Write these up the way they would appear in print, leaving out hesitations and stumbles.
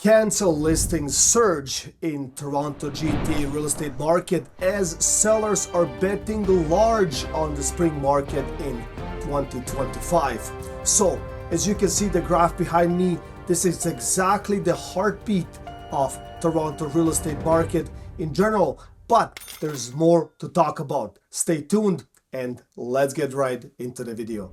Cancel listings surge in Toronto GTA real estate market as sellers are betting large on the spring market in 2025. So, as you can see the graph behind me, this is exactly the heartbeat of Toronto real estate market in general, but there's more to talk about. Stay tuned and let's get right into the video.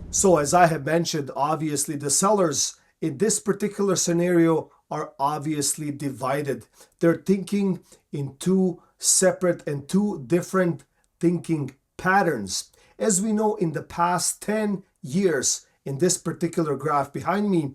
So as I have mentioned, obviously the sellers in this particular scenario are obviously divided. They're thinking in two separate and two different thinking patterns. As we know, in the past 10 years, in this particular graph behind me,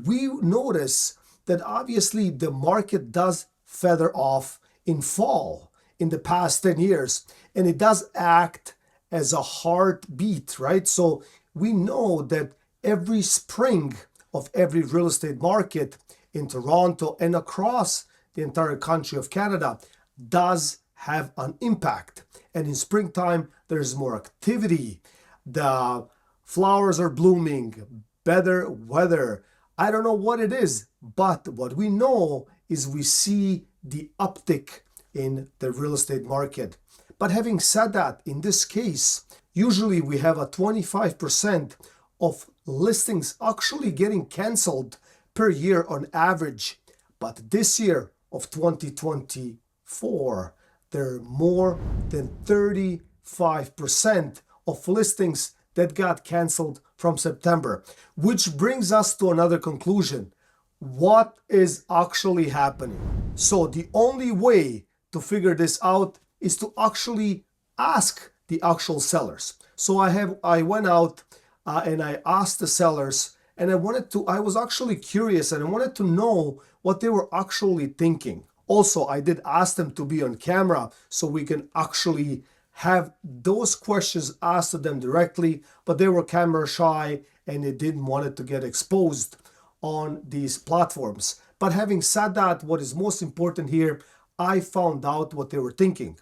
we notice that obviously the market does feather off in fall in the past 10 years, and it does act as a heartbeat, right? So we know that every spring of every real estate market in Toronto and across the entire country of Canada does have an impact. And in springtime, there's more activity. The flowers are blooming, better weather. I don't know what it is, but what we know is we see the uptick in the real estate market. But having said that, in this case, usually we have a 25% of listings actually getting canceled per year on average. But this year of 2024, there are more than 35% of listings that got canceled from September, which brings us to another conclusion. What is actually happening? So the only way to figure this out is to actually ask the actual sellers. So I went out and I asked the sellers, and I was actually curious and I wanted to know what they were actually thinking. Also, I did ask them to be on camera so we can actually have those questions asked to them directly, but they were camera shy and they didn't want it to get exposed on these platforms. But having said that, what is most important here, I found out what they were thinking.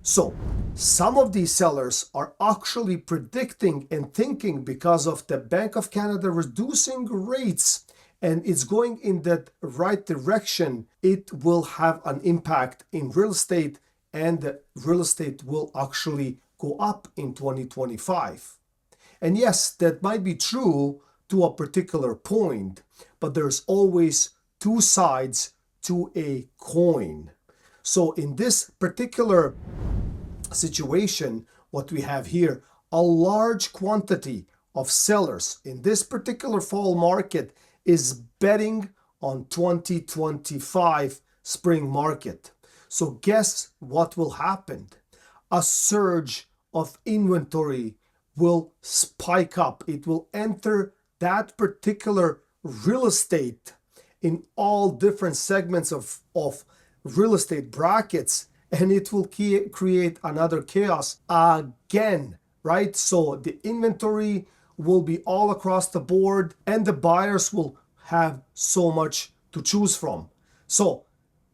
So some of these sellers are actually predicting and thinking because of the Bank of Canada reducing rates and it's going in that right direction, it will have an impact in real estate and the real estate will actually go up in 2025. And yes, that might be true to a particular point, but there's always two sides to a coin. So in this particular situation, what we have here, a large quantity of sellers in this particular fall market is betting on 2025 spring market. So guess what will happen? A surge of inventory will spike up. It will enter that particular real estate in all different segments of real estate brackets, and it will create another chaos again, right? So the inventory will be all across the board and the buyers will have so much to choose from. So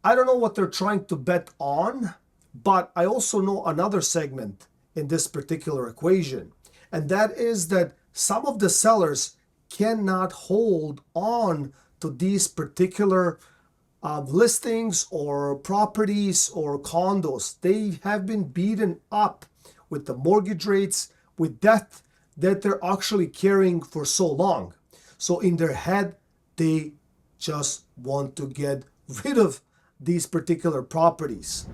I don't know what they're trying to bet on, but I also know another segment in this particular equation, and that is that some of the sellers cannot hold on to these particular listings or properties or condos. They have been beaten up with the mortgage rates, with debt that they're actually carrying for so long. So in their head, they just want to get rid of these particular properties.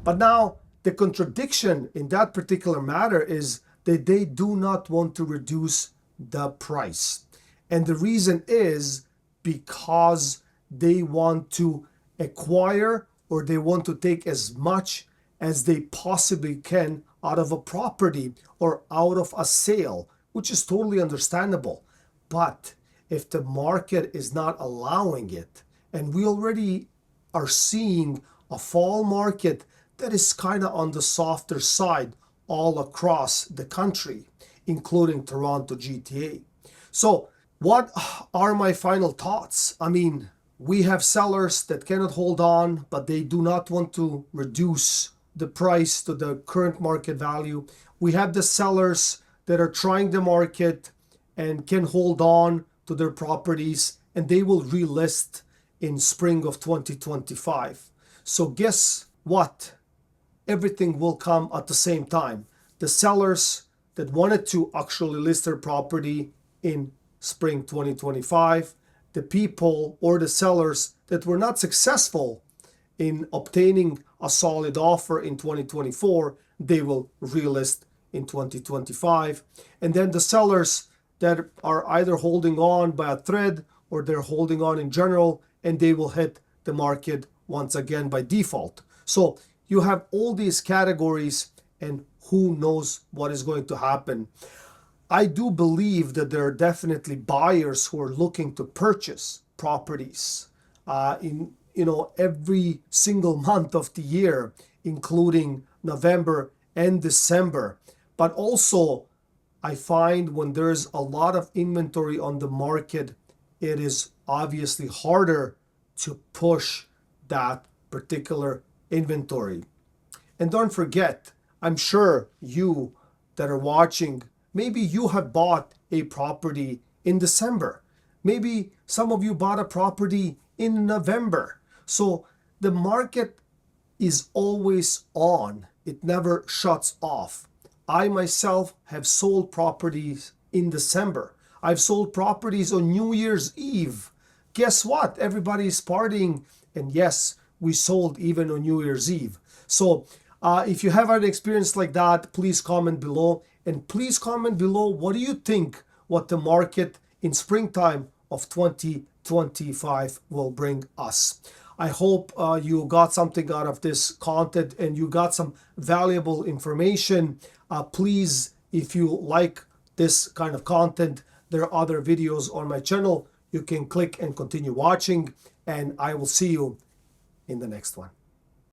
But now the contradiction in that particular matter is that they do not want to reduce the price. And the reason is because they want to acquire or they want to take as much as they possibly can out of a property or out of a sale, which is totally understandable. But if the market is not allowing it, and we already are seeing a fall market that is kind of on the softer side all across the country, including Toronto GTA. So what are my final thoughts? I mean, we have sellers that cannot hold on, but they do not want to reduce the price to the current market value. We have the sellers that are trying the market and can hold on to their properties, and they will relist in spring of 2025. So guess what? Everything will come at the same time. The sellers that wanted to actually list their property in spring 2025, the people or the sellers that were not successful in obtaining a solid offer in 2024, they will relist in 2025. And then the sellers that are either holding on by a thread or they're holding on in general, and they will hit the market once again by default. So you have all these categories, and who knows what is going to happen. I do believe that there are definitely buyers who are looking to purchase properties in every single month of the year, including November and December. But also, I find when there's a lot of inventory on the market, it is obviously harder to push that particular inventory. And don't forget, I'm sure you that are watching, maybe you have bought a property in December. Maybe some of you bought a property in November. So the market is always on. It never shuts off. I myself have sold properties in December. I've sold properties on New Year's Eve. Guess what? Everybody is partying. And yes, we sold even on New Year's Eve. So if you have an experience like that, please comment below. And please comment below, what do you think what the market in springtime of 2025 will bring us? I hope you got something out of this content and you got some valuable information. Please, if you like this kind of content, there are other videos on my channel. You can click and continue watching, and I will see you in the next one.